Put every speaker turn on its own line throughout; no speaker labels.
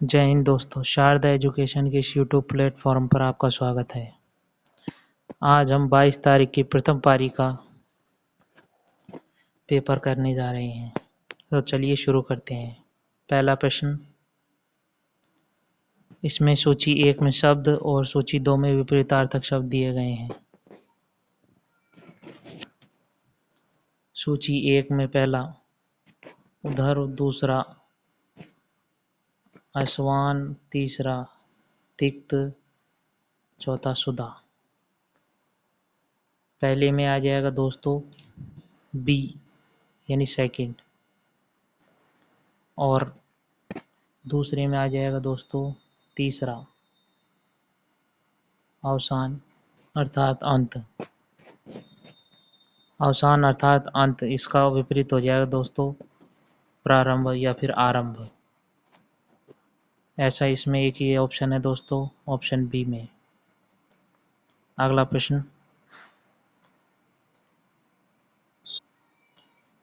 जय हिंद दोस्तों, शारदा एजुकेशन के इस यूट्यूब प्लेटफॉर्म पर आपका स्वागत है। आज हम 22 तारीख की प्रथम पारी का पेपर करने जा रहे हैं। तो चलिए शुरू करते हैं। पहला प्रश्न, इसमें सूची 1 में शब्द और सूची 2 में विपरीतार्थक शब्द दिए गए हैं। सूची 1 में पहला उधर, दूसरा आसमान, तीसरा तिक्त, चौथा सुधा। पहले में आ जाएगा दोस्तों बी यानी सेकंड, और दूसरे में आ जाएगा दोस्तों तीसरा अवसान अर्थात अंत। अवसान अर्थात अंत, इसका विपरीत हो जाएगा दोस्तों प्रारंभ या फिर आरंभ। ऐसा इसमें एक ही ऑप्शन है दोस्तों, ऑप्शन बी में। अगला प्रश्न,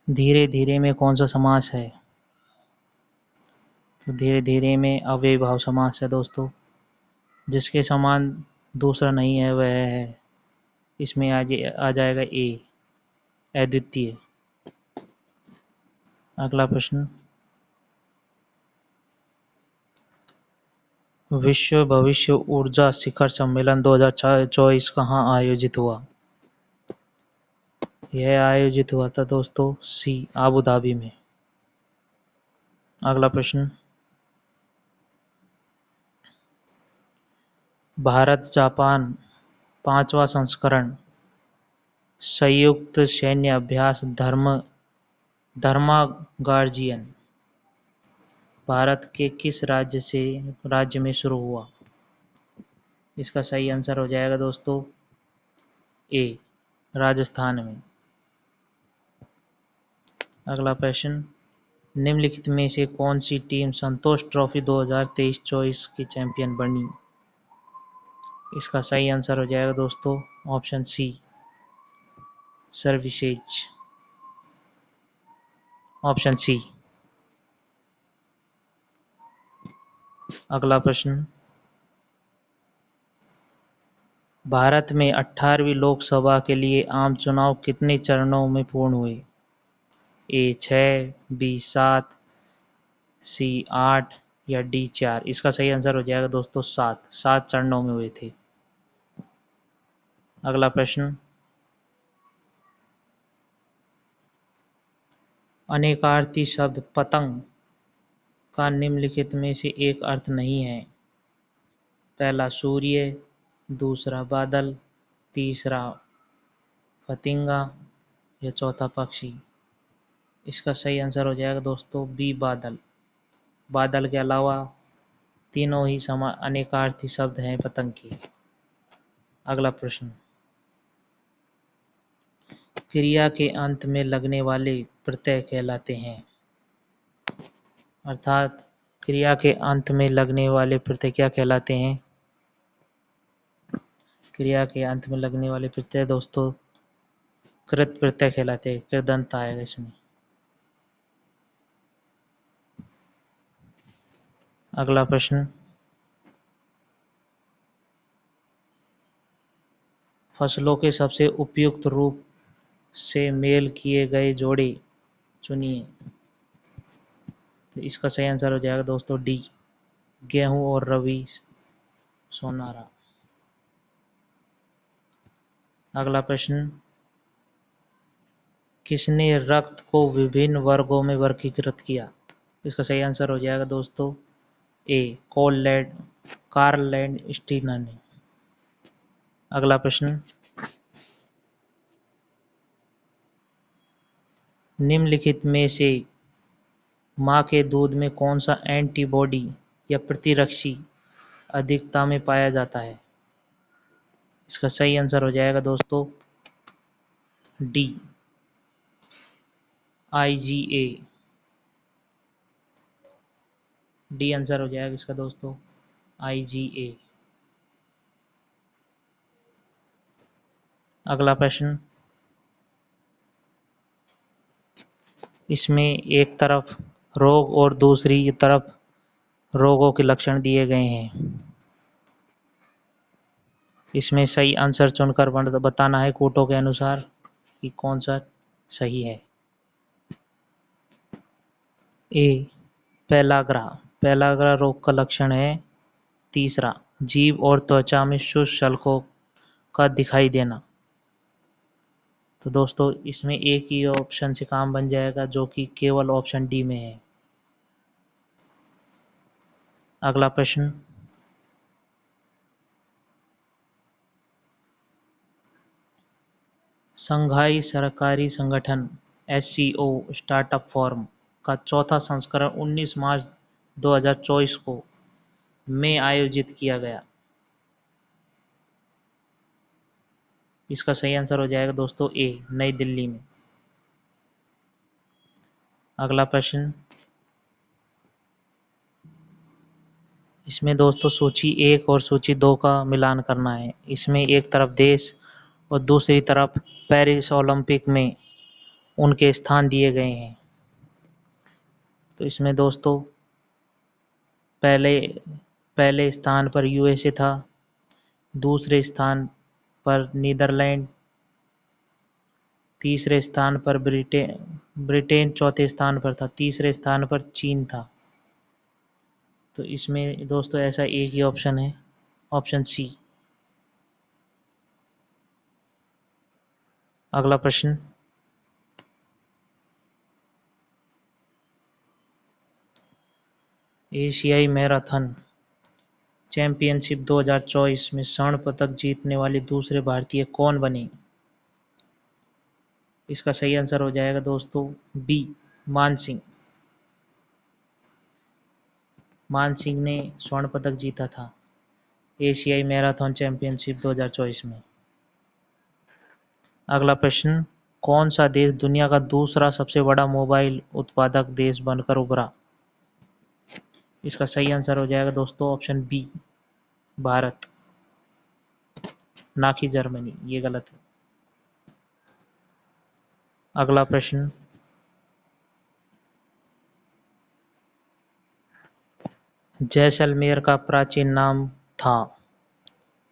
धीरे धीरे में कौन सा समास है? तो धीरे धीरे में अव्ययी भाव समास है दोस्तों। जिसके समान दूसरा नहीं है वह है, इसमें आ जाएगा ए, अद्वितीय। अगला प्रश्न, विश्व भविष्य ऊर्जा शिखर सम्मेलन 2024 कहाँ आयोजित हुआ? यह आयोजित हुआ था दोस्तों सी, आबू धाबी में। अगला प्रश्न, भारत जापान 5वां संस्करण संयुक्त सैन्य अभ्यास धर्मा गार्जियन भारत के किस राज्य में शुरू हुआ? इसका सही आंसर हो जाएगा दोस्तों ए, राजस्थान में। अगला प्रश्न, निम्नलिखित में से कौन सी टीम संतोष ट्रॉफी 2023-24 की चैंपियन बनी? इसका सही आंसर हो जाएगा दोस्तों option C, services, option C. अगला प्रश्न, भारत में 18वीं लोकसभा के लिए आम चुनाव कितने चरणों में पूर्ण हुए? ए 6, बी 7, सी 8 या डी 4? इसका सही आंसर हो जाएगा दोस्तों 7 चरणों में हुए थे। अगला प्रश्न, अनेकार्थी शब्द पतंग का निम्नलिखित में से एक अर्थ नहीं है। पहला सूर्य, दूसरा बादल, तीसरा फतिंगा या चौथा पक्षी। इसका सही आंसर हो जाएगा दोस्तों बी, बादल। बादल के अलावा तीनों ही अनेकार्थी शब्द हैं पतंग के। अगला प्रश्न, क्रिया के अंत में लगने वाले प्रत्यय कहलाते हैं। अर्थात क्रिया के अंत में लगने वाले प्रत्यय क्या कहलाते हैं? क्रिया के अंत में लगने वाले प्रत्यय दोस्तों कृत प्रत्यय कहलाते हैं। कृदंत आएगा इसमें। अगला प्रश्न, फसलों के सबसे उपयुक्त रूप से मेल किए गए जोड़े चुनिए। तो इसका सही आंसर हो जाएगा दोस्तों डी, गेहूं और रवि सोनारा। अगला प्रश्न, किसने रक्त को विभिन्न वर्गों में वर्गीकृत किया? इसका सही आंसर हो जाएगा दोस्तों ए, कार्ल लैंडस्टीनर ने। अगला प्रश्न, निम्नलिखित में से मां के दूध में कौन सा एंटीबॉडी या प्रतिरक्षी अधिकता में पाया जाता है? इसका सही आंसर हो जाएगा दोस्तों डी, IgA। डी आंसर हो जाएगा इसका दोस्तों IgA। अगला प्रश्न, इसमें एक तरफ रोग और दूसरी तरफ रोगों के लक्षण दिए गए हैं। इसमें सही आंसर चुनकर बताना है कोटों के अनुसार कि कौन सा सही है। ए पेलाग्रा, पेलाग्रा रोग का लक्षण है। तीसरा, जीभ और त्वचा में शुष्क शल्कों का दिखाई देना। तो दोस्तों इसमें एक ही ऑप्शन से काम बन जाएगा जो कि केवल ऑप्शन डी में है। अगला प्रश्न, शंघाई सहकारी संगठन SCO स्टार्टअप फोरम का चौथा संस्करण 19 मार्च 2024 को में आयोजित किया गया। इसका सही आंसर हो जाएगा दोस्तों ए, नई दिल्ली में। अगला प्रश्न, इसमें दोस्तों सूची 1 और सूची 2 का मिलान करना है। इसमें एक तरफ देश और दूसरी तरफ पेरिस ओलंपिक में उनके स्थान दिए गए हैं। तो इसमें दोस्तों पहले पहले स्थान पर USA था, दूसरे स्थान पर नीदरलैंड, तीसरे स्थान पर ब्रिटेन चौथे स्थान पर था, तीसरे स्थान पर चीन था। तो इसमें दोस्तों ऐसा एक ही ऑप्शन है, ऑप्शन सी। अगला प्रश्न, एशियाई मैराथन चैंपियनशिप 2024 में स्वर्ण पदक जीतने वाले दूसरे भारतीय कौन बने? इसका सही आंसर हो जाएगा दोस्तों बी, मान सिंह। मान सिंह ने स्वर्ण पदक जीता था एशियाई मैराथन चैंपियनशिप 2024 में। अगला प्रश्न, कौन सा देश दुनिया का दूसरा सबसे बड़ा मोबाइल उत्पादक देश बनकर उभरा? इसका सही आंसर हो जाएगा दोस्तों ऑप्शन बी, भारत, ना कि जर्मनी। ये गलत है। अगला प्रश्न, जैसलमेर का प्राचीन नाम था?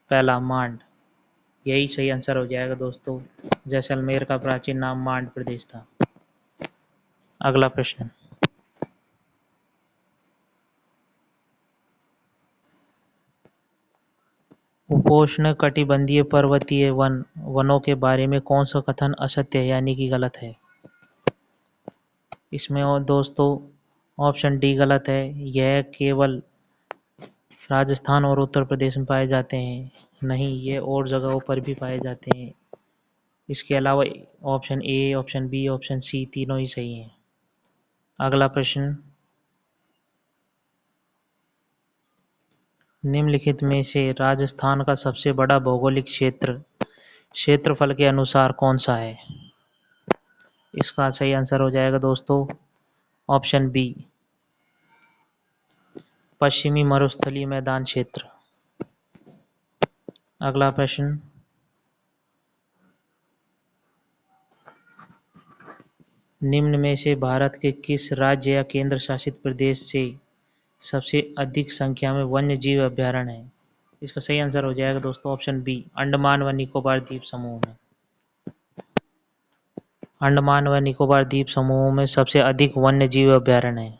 पहला, मांड। यही सही आंसर हो जाएगा दोस्तों, जैसलमेर का प्राचीन नाम मांड प्रदेश था। अगला प्रश्न, उपोष्ण कटिबंधीय पर्वतीय वनों के बारे में कौन सा कथन असत्य है यानी कि गलत है? इसमें और दोस्तों ऑप्शन डी गलत है। यह केवल राजस्थान और उत्तर प्रदेश में पाए जाते हैं, नहीं ये और जगहों पर भी पाए जाते हैं। इसके अलावा option A, option B, option C तीनों ही सही हैं। अगला प्रश्न, निम्नलिखित में से राजस्थान का सबसे बड़ा भौगोलिक क्षेत्रफल के अनुसार कौन सा है? इसका सही आंसर हो जाएगा दोस्तों ऑप्शन बी, पश्चिमी मरुस्थलीय मैदान क्षेत्र। अगला प्रश्न, निम्न में से भारत के किस राज्य या केंद्र शासित प्रदेश से सबसे अधिक संख्या में वन्य जीव अभयारण्य है? इसका सही आंसर हो जाएगा दोस्तों ऑप्शन बी, अंडमान व निकोबार द्वीप समूह में। अंडमान व निकोबार द्वीप समूह में सबसे अधिक वन्य जीव अभयारण्य है।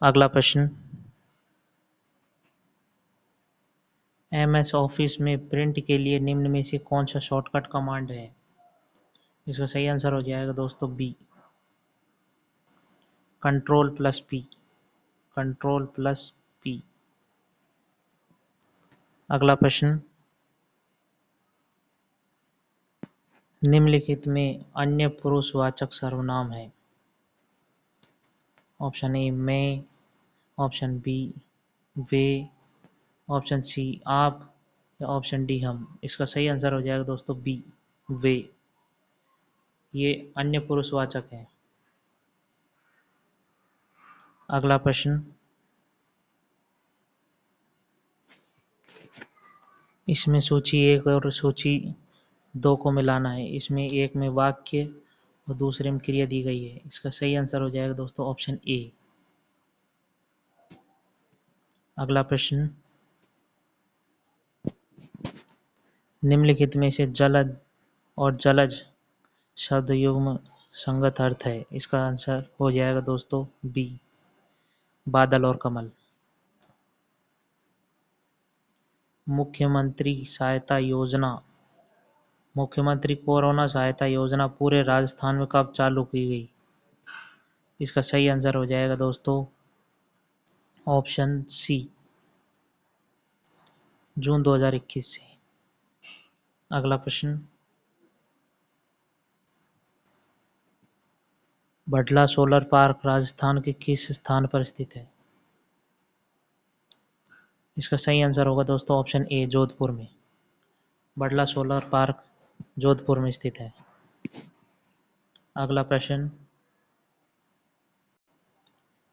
अगला प्रश्न, MS ऑफिस में प्रिंट के लिए निम्न में से कौन सा शॉर्टकट कमांड है? इसका सही आंसर हो जाएगा दोस्तों बी, Ctrl+P, Ctrl+P। अगला प्रश्न, निम्नलिखित में अन्य पुरुषवाचक सर्वनाम है? ऑप्शन ए, मैं, ऑप्शन बी, वे, ऑप्शन सी, आप, या ऑप्शन डी, हम। इसका सही आंसर हो जाएगा दोस्तों बी, वे। ये अन्य पुरुषवाचक है। अगला प्रश्न, इसमें सूची 1 और सूची 2 को मिलाना है। इसमें एक में वाक्य और दूसरे में क्रिया दी गई है। इसका सही आंसर हो जाएगा दोस्तों ऑप्शन ए। अगला प्रश्न, निम्नलिखित में से जलद और जलज शब्द युग्म संगत अर्थ है। इसका आंसर हो जाएगा दोस्तों बी, बादल और कमल। मुख्यमंत्री सहायता योजना, मुख्यमंत्री कोरोना सहायता योजना पूरे राजस्थान में कब चालू की गई? इसका सही आंसर हो जाएगा दोस्तों ऑप्शन सी, जून 2021 से। अगला प्रश्न, भटला सोलर पार्क राजस्थान के किस स्थान पर स्थित है? इसका सही आंसर होगा दोस्तों ऑप्शन ए, जोधपुर में। भटला सोलर पार्क जोधपुर में स्थित है। अगला प्रश्न,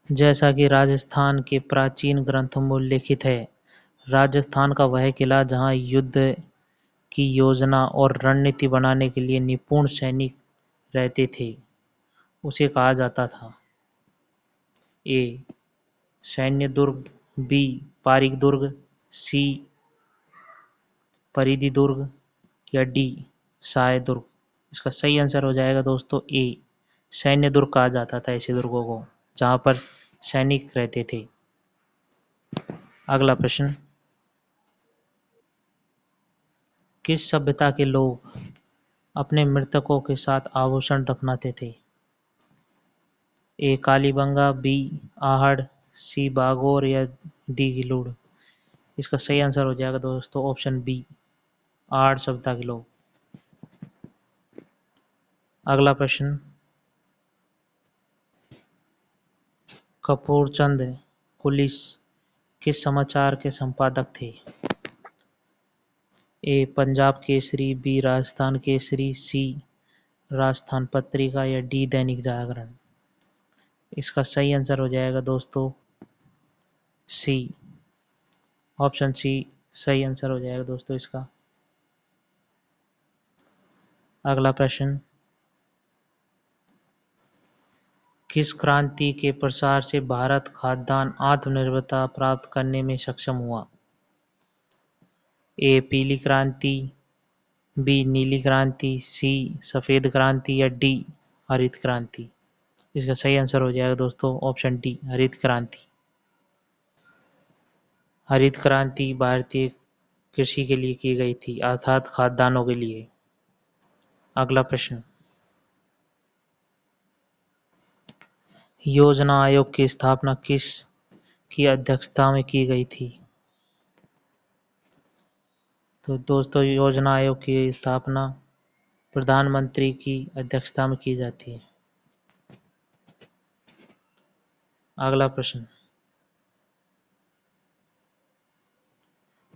जैसा कि राजस्थान के प्राचीन ग्रंथों में उल्लेखित है, राजस्थान का वह किला जहां युद्ध की योजना और रणनीति बनाने के लिए निपुण सैनिक रहते थे, उसे कहा जाता था। ए, सैन्य दुर्ग, बी, पारिक दुर्ग, सी, परिधि दुर्ग या डी, सहाय दुर्ग। इसका सही आंसर हो जाएगा दोस्तों ए, सैन्य दुर्ग कहा जाता था ऐसे दुर्गों को जहां पर सैनिक रहते थे। अगला प्रश्न, किस सभ्यता के लोग अपने मृतकों के साथ आभूषण दफनाते थे? ए, कालीबंगा, बी, आहड़, सी, बागोर या डी, गिलूड़। इसका सही आंसर हो जाएगा दोस्तों ऑप्शन बी, आहड़ सभ्यता के लोग। अगला प्रश्न, कपूरचंद कुलिस किस समाचार के संपादक थे? ए, पंजाब केसरी, बी, राजस्थान केसरी, सी, राजस्थान पत्रिका या डी, दैनिक जागरण। इसका सही आंसर हो जाएगा दोस्तों सी, ऑप्शन सी सही आंसर हो जाएगा दोस्तों इसका। अगला प्रश्न, किस क्रांति के प्रसार से भारत खाद्यान्न आत्मनिर्भरता प्राप्त करने में सक्षम हुआ? ए, पीली क्रांति, बी, नीली क्रांति, सी, सफेद क्रांति या डी, हरित क्रांति। इसका सही आंसर हो जाएगा दोस्तों ऑप्शन डी, हरित क्रांति। हरित क्रांति भारतीय कृषि के लिए की गई थी, अर्थात खाद्यान्नों के लिए। अगला प्रश्न, योजना आयोग की स्थापना किस की अध्यक्षता में की गई थी? तो दोस्तों योजना आयोग की स्थापना प्रधानमंत्री की अध्यक्षता में की जाती है। अगला प्रश्न,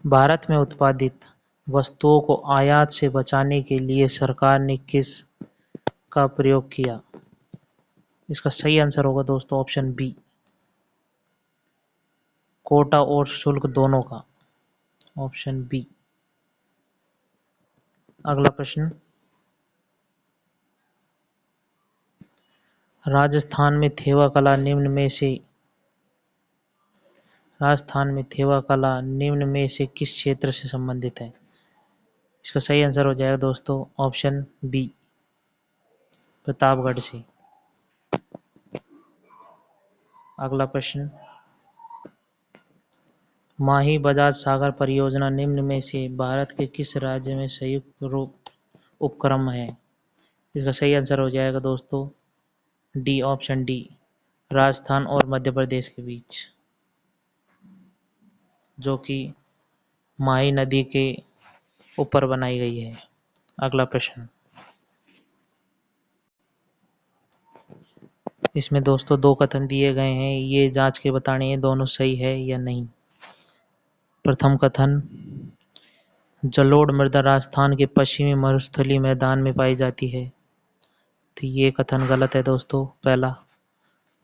भारत में उत्पादित वस्तुओं को आयात से बचाने के लिए सरकार ने किस का प्रयोग किया? इसका सही आंसर होगा दोस्तों ऑप्शन बी, कोटा और शुल्क दोनों का, ऑप्शन बी। अगला प्रश्न, राजस्थान में थेवा कला निम्न में से किस क्षेत्र से संबंधित है? इसका सही आंसर हो जाएगा दोस्तों ऑप्शन बी, प्रतापगढ़ से। अगला प्रश्न, माही बजाज सागर परियोजना निम्न में से भारत के किस राज्य में संयुक्त रूप उपक्रम है? इसका सही आंसर हो जाएगा दोस्तों डी, ऑप्शन डी, राजस्थान और मध्य प्रदेश के बीच, जो कि माही नदी के ऊपर बनाई गई है। अगला प्रश्न, इसमें दोस्तों दो कथन दिए गए हैं, ये जांच के बताने हैं दोनों सही है या नहीं। प्रथम कथन, जलोढ़ मृदा राजस्थान के पश्चिमी मरुस्थलीय मैदान में पाई जाती है। तो ये कथन गलत है दोस्तों पहला।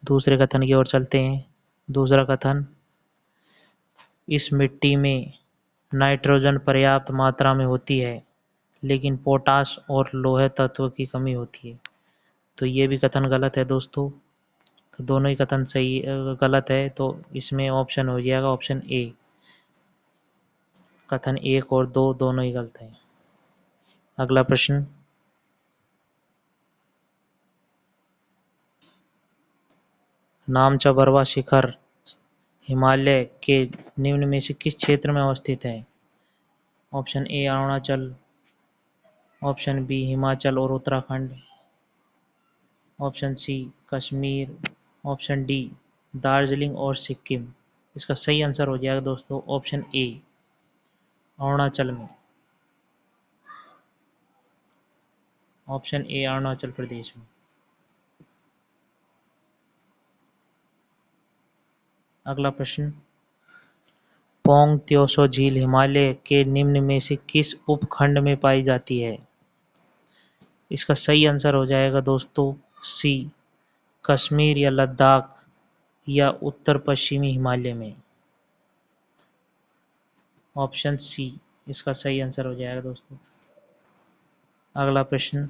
दूसरे कथन की ओर चलते हैं। दूसरा कथन, इस मिट्टी में नाइट्रोजन पर्याप्त मात्रा में होती है लेकिन पोटाश और लोहे तत्व की कमी होती है। तो ये भी कथन गलत है दोस्तों। तो दोनों ही कथन सही गलत है, तो इसमें ऑप्शन हो जाएगा ऑप्शन ए। कथन 1 और 2 दोनों ही गलत हैं। अगला प्रश्न, नामचा बरवा शिखर हिमालय के निम्न में से किस क्षेत्र में अवस्थित है? Option A Arunachal, option B Himachal और Uttarakhand, option C Kashmir, option D Darjeeling और सिक्किम। इसका सही आंसर हो जाएगा दोस्तों ऑप्शन ए, अरुणाचल में। ऑप्शन ए अरुणाचल प्रदेश में। अगला प्रश्न, पोंग त्योसो झील हिमालय के निम्न में से किस उपखंड में पाई जाती है? इसका सही आंसर हो जाएगा दोस्तों सी, कश्मीर या लद्दाख या उत्तर पश्चिमी हिमालय में। ऑप्शन सी इसका सही आंसर हो जाएगा दोस्तों। अगला प्रश्न,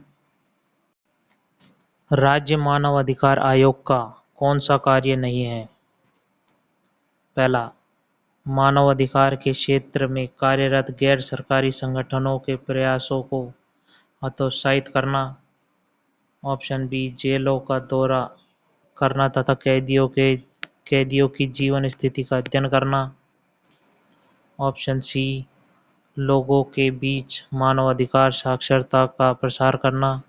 राज्य मानव अधिकार आयोग का कौन सा कार्य नहीं है? पहला, मानव अधिकार के क्षेत्र में कार्यरत गैर सरकारी संगठनों के प्रयासों को हतोत्साहित करना। ऑप्शन बी, जेलों का दौरा करना तथा कैदियों की जीवन स्थिति का अध्ययन करना। ऑप्शन सी, लोगों के बीच मानवाधिकार साक्षरता का प्रसार करना।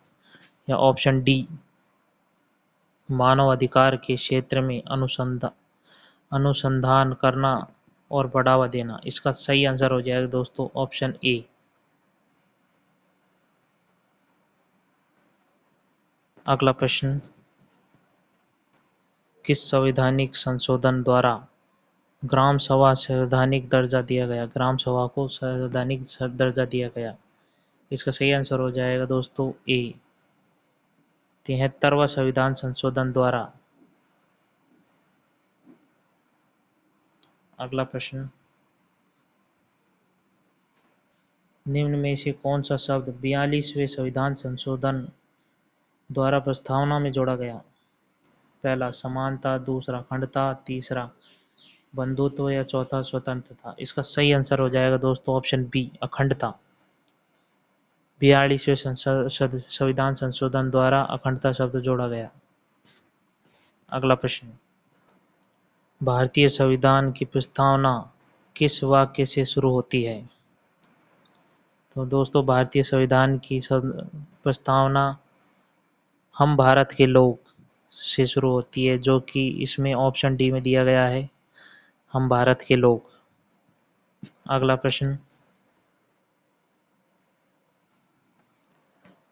या ऑप्शन डी, मानव अधिकार के क्षेत्र में अनुसंधान करना और बढ़ावा देना। इसका सही आंसर हो जाएगा दोस्तों ऑप्शन ए। अगला प्रश्न, किस संवैधानिक संशोधन द्वारा ग्राम सभा संवैधानिक दर्जा दिया गया? ग्राम सभा को संवैधानिक दर्जा दिया गया। इसका सही आंसर हो जाएगा दोस्तों ए, 73वां संविधान संशोधन द्वारा। अगला प्रश्न, निम्न में से कौन सा शब्द 42वें संविधान संशोधन द्वारा प्रस्तावना में जोड़ा गया? पहला समानता, दूसरा अखंडता, तीसरा बंधुत्व या चौथा स्वतंत्रता। इसका सही आंसर हो जाएगा दोस्तों ऑप्शन बी, अखंडता। 42वें संविधान संशोधन द्वारा अखंडता शब्द जोड़ा गया। अगला प्रश्न, भारतीय संविधान की प्रस्तावना किस वाक्य से शुरू होती है? तो दोस्तों भारतीय संविधान की प्रस्तावना हम भारत के लोग से शुरू होती है, जो कि इसमें ऑप्शन डी में दिया गया है, हम भारत के लोग। अगला प्रश्न,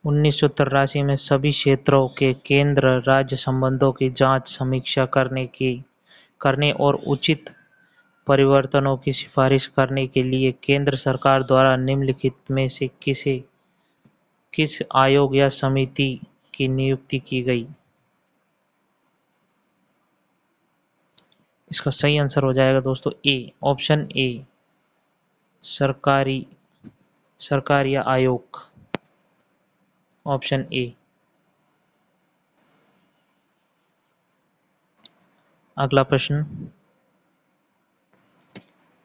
1983 में सभी क्षेत्रों के केंद्र राज्य संबंधों की जांच समीक्षा करने और उचित परिवर्तनों की सिफारिश करने के लिए केंद्र सरकार द्वारा निम्नलिखित में से किस आयोग या समिति की नियुक्ति की गई? इसका सही आंसर हो जाएगा दोस्तों ए, ऑप्शन ए, सरकार या आयोग। Option A. अगला प्रश्न,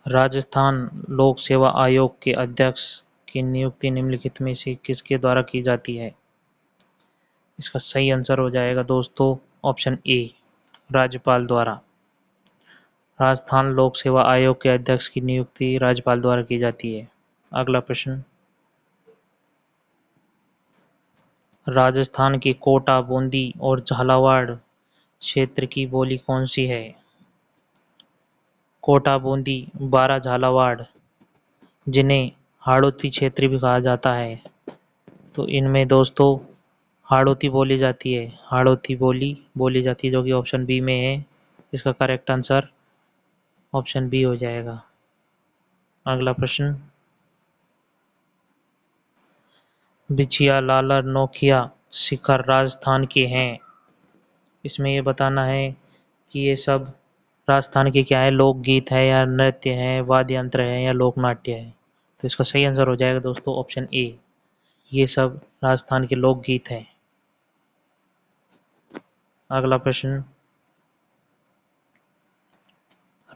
राजस्थान लोक सेवा आयोग के अध्यक्ष की नियुक्ति निम्नलिखित में से किसके द्वारा की जाती है? इसका सही आंसर हो जाएगा दोस्तों ऑप्शन ए, राज्यपाल द्वारा। राजस्थान लोक सेवा आयोग के अध्यक्ष की नियुक्ति राज्यपाल द्वारा की जाती है। अगला प्रश्न, राजस्थान के कोटा, बूंदी और झालावाड़ क्षेत्र की बोली कौन सी है? कोटा, बूंदी, बारा, झालावाड़, जिन्हें हाड़ौती क्षेत्र भी कहा जाता है, तो इनमें दोस्तों हाड़ौती बोली जाती है, हाड़ौती बोली जाती है, जो कि ऑप्शन बी में है। इसका करेक्ट आंसर ऑप्शन बी हो जाएगा। अगला प्रश्न, बिछिया, लालर, नोखिया शिखर राजस्थान के हैं। इसमें ये बताना है कि ये सब राजस्थान के क्या है, लोकगीत है या नृत्य है, वाद्य यंत्र है या लोक नाट्य है। तो इसका सही आंसर हो जाएगा दोस्तों ऑप्शन ए, ये सब राजस्थान के लोकगीत हैं। अगला प्रश्न,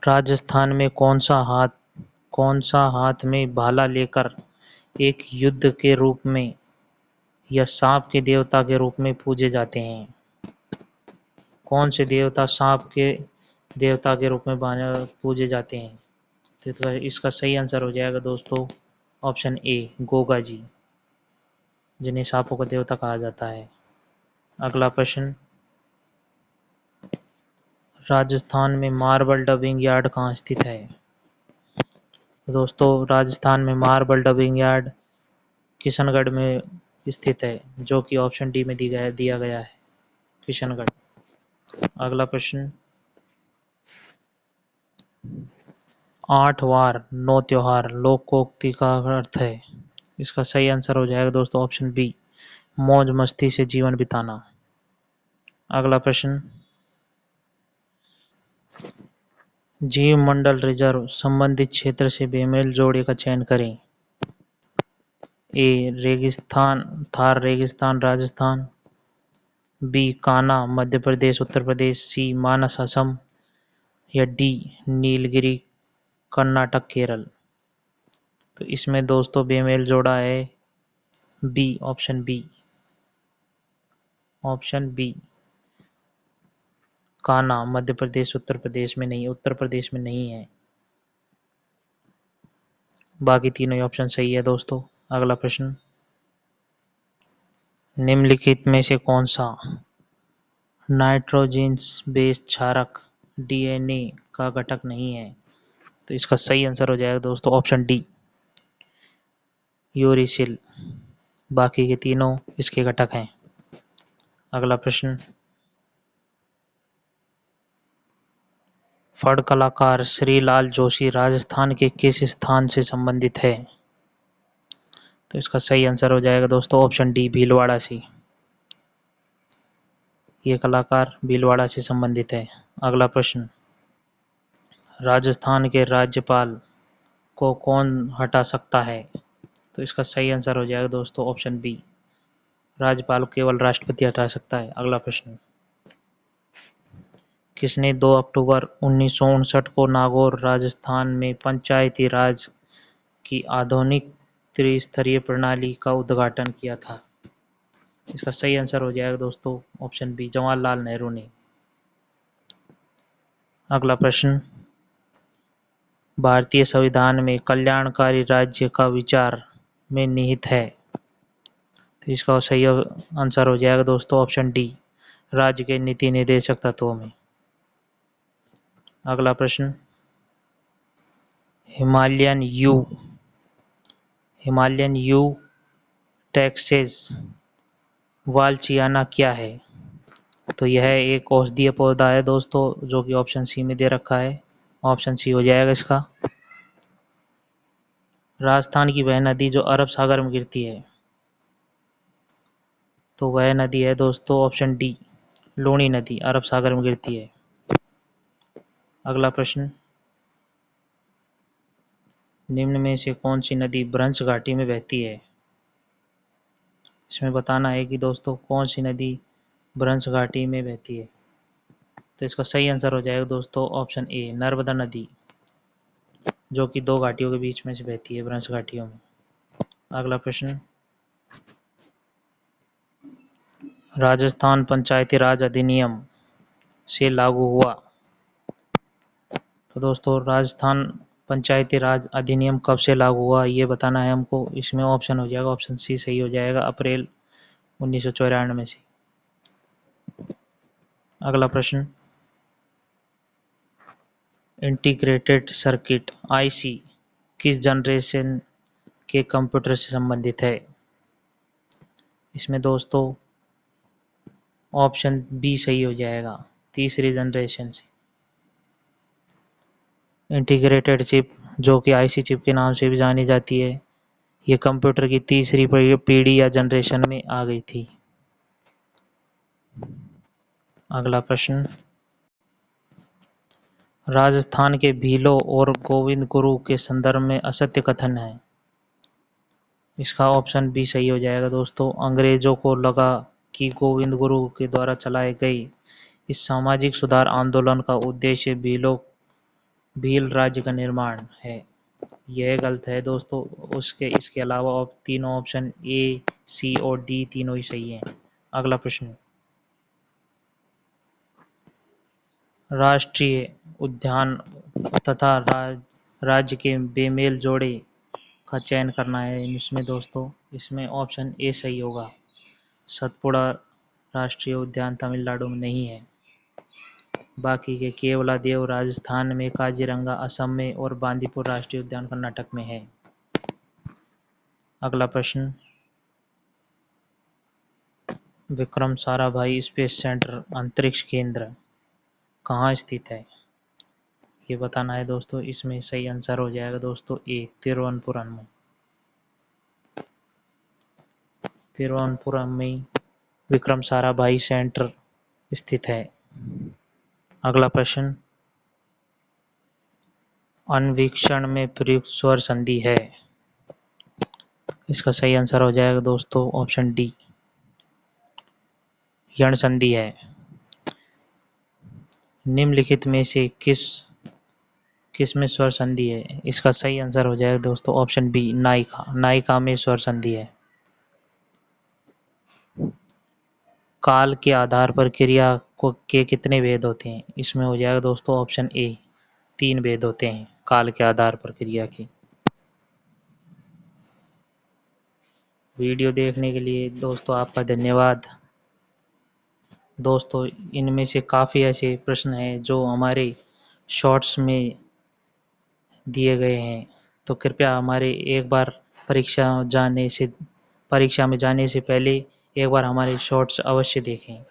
राजस्थान में कौन सा हाथ में भाला लेकर एक युद्ध के रूप में या सांप के देवता के रूप में पूजे जाते हैं? कौन से देवता सांप के देवता के रूप में पूजे जाते हैं? तो इसका सही आंसर हो जाएगा दोस्तों ऑप्शन ए, गोगा जी, जिन्हें सांपों का देवता कहा जाता है। अगला प्रश्न, राजस्थान में मार्बल डबिंग यार्ड कहाँ स्थित है? दोस्तों राजस्थान में मार्बल डबिंग यार्ड किशनगढ़ में स्थित है, जो कि ऑप्शन डी में दिया गया है, किशनगढ़। अगला प्रश्न, 8 वार 9 त्योहार लोकोक्ति का अर्थ है? इसका सही आंसर हो जाएगा दोस्तों ऑप्शन बी, मौज मस्ती से जीवन बिताना। अगला प्रश्न, जीव मंडल रिजर्व संबंधित क्षेत्र से बेमेल जोड़े का चयन करें। ए, रेगिस्तान थार रेगिस्तान राजस्थान, बी, कान्हा मध्य प्रदेश उत्तर प्रदेश, सी, मानस असम, या डी, नीलगिरी कर्नाटक केरल। तो इसमें दोस्तों बेमेल जोड़ा है B, option B, Kanha Madhya Pradesh Uttar Pradesh में नहीं, उत्तर प्रदेश में नहीं है। बाकी तीनों ऑप्शन सही है दोस्तों। अगला प्रश्न, निम्नलिखित में से कौन सा नाइट्रोजन्स बेस क्षारक डीएनए का घटक नहीं है? तो इसका सही आंसर हो जाएगा दोस्तों ऑप्शन डी, यूरिसिल। बाकी के तीनों इसके घटक हैं। अगला प्रश्न, फड़ कलाकार श्री लाल जोशी राजस्थान के किस स्थान से संबंधित है? तो इसका सही आंसर हो जाएगा दोस्तों ऑप्शन डी, भीलवाड़ा से। ये कलाकार भीलवाड़ा से संबंधित है। अगला प्रश्न, राजस्थान के राज्यपाल को कौन हटा सकता है? तो इसका सही आंसर हो जाएगा दोस्तों ऑप्शन बी, राज्यपाल को केवल राष्ट्रपति हटा सकता है। अगला प्रश्न, किसने 2 अक्टूबर 1959 को नागौर राजस्थान में पंचायती राज की आधुनिक त्रिस्तरीय प्रणाली का उद्घाटन किया था? इसका सही आंसर हो जाएगा दोस्तों ऑप्शन बी, जवाहरलाल नेहरू ने। अगला प्रश्न, भारतीय संविधान में कल्याणकारी राज्य का विचार में निहित है? तो इसका सही आंसर हो जाएगा दोस्तों ऑप्शन डी, राज्य के नीति निर्देशक तत्वों में। अगला प्रश्न, हिमालयन यू टेक्सेस वालचियाना क्या है? तो यह एक औषधीय पौधा है दोस्तों, जो कि ऑप्शन सी में दे रखा है। ऑप्शन सी हो जाएगा इसका। राजस्थान की वह नदी जो अरब सागर में गिरती है, तो वह नदी है दोस्तों ऑप्शन डी, लूणी नदी, अरब सागर में गिरती है। अगला प्रश्न, निम्न में से कौन सी नदी भ्रंश घाटी में बहती है? इसमें बताना है कि दोस्तों कौन सी नदी भ्रंश घाटी में बहती है। तो इसका सही आंसर हो जाएगा दोस्तों ऑप्शन ए, नर्मदा नदी, जो कि 2 घाटियों के बीच में से बहती है, भ्रंश घाटियों में। अगला प्रश्न, राजस्थान पंचायती राज अधिनियम से लागू हुआ। तो दोस्तों राजस्थान पंचायती राज अधिनियम कब से लागू हुआ ये बताना है हमको। इसमें ऑप्शन हो जाएगा ऑप्शन सी सही हो जाएगा, अप्रैल 1994 से। अगला प्रश्न, इंटीग्रेटेड सर्किट आईसी किस जनरेशन के कंप्यूटर से संबंधित है? इसमें दोस्तों ऑप्शन बी सही हो जाएगा, तीसरी जनरेशन से। इंटीग्रेटेड चिप, जो कि आईसी चिप के नाम से भी जानी जाती है, ये कंप्यूटर की तीसरी पीढ़ी या जनरेशन में आ गई थी। अगला प्रश्न, राजस्थान के भीलों और गोविंद गुरु के संदर्भ में असत्य कथन है। इसका ऑप्शन बी सही हो जाएगा दोस्तों। अंग्रेजों को लगा कि गोविंद गुरु के द्वारा चलाए गए इस सामाजिक सुधार आंदोलन का उद्देश्य भीलों भील राज्य का निर्माण है। यह गलत है दोस्तों। उसके इसके अलावा तीनों ऑप्शन ए, सी और डी तीनों ही सही हैं। अगला प्रश्न, राष्ट्रीय उद्यान तथा राज्य के बेमेल जोड़े का चयन करना है इसमें दोस्तों। इसमें ऑप्शन ए सही होगा। सतपुड़ा राष्ट्रीय उद्यान तमिलनाडु में नहीं है। बाकी के केवलादेव राजस्थान में, काजीरंगा असम में और बांदीपुर राष्ट्रीय उद्यान कर्नाटक में है। अगला प्रश्न, विक्रम साराभाई स्पेस सेंटर अंतरिक्ष केंद्र कहाँ स्थित है, ये बताना है दोस्तों। इसमें सही आंसर हो जाएगा दोस्तों ए, तिरुवनंतपुरम में। तिरुवनंतपुरम में विक्रम साराभाई सेंटर स्थित है। अगला प्रश्न, अन्वीक्षण में प्रयुक्त स्वर संधि है, इसका सही आंसर हो जाएगा दोस्तों ऑप्शन डी, यण संधि है। निम्नलिखित में से किस में स्वर संधि है, इसका सही आंसर हो जाएगा दोस्तों ऑप्शन बी, नायिका। नायिका में स्वर संधि है। काल के आधार पर क्रिया के कितने भेद होते हैं, इसमें हो जाएगा दोस्तों ऑप्शन ए, 3 भेद होते हैं काल के आधार पर क्रिया के। वीडियो देखने के लिए दोस्तों आपका धन्यवाद। दोस्तों इनमें से काफ़ी ऐसे प्रश्न हैं जो हमारे शॉर्ट्स में दिए गए हैं, तो कृपया हमारे एक बार परीक्षा में जाने से पहले एक बार हमारे शॉर्ट्स अवश्य देखें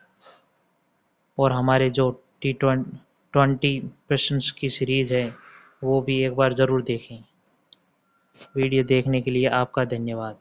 और हमारे जो T20 प्रश्नों की सीरीज़ है वो भी एक बार ज़रूर देखें। वीडियो देखने के लिए आपका धन्यवाद।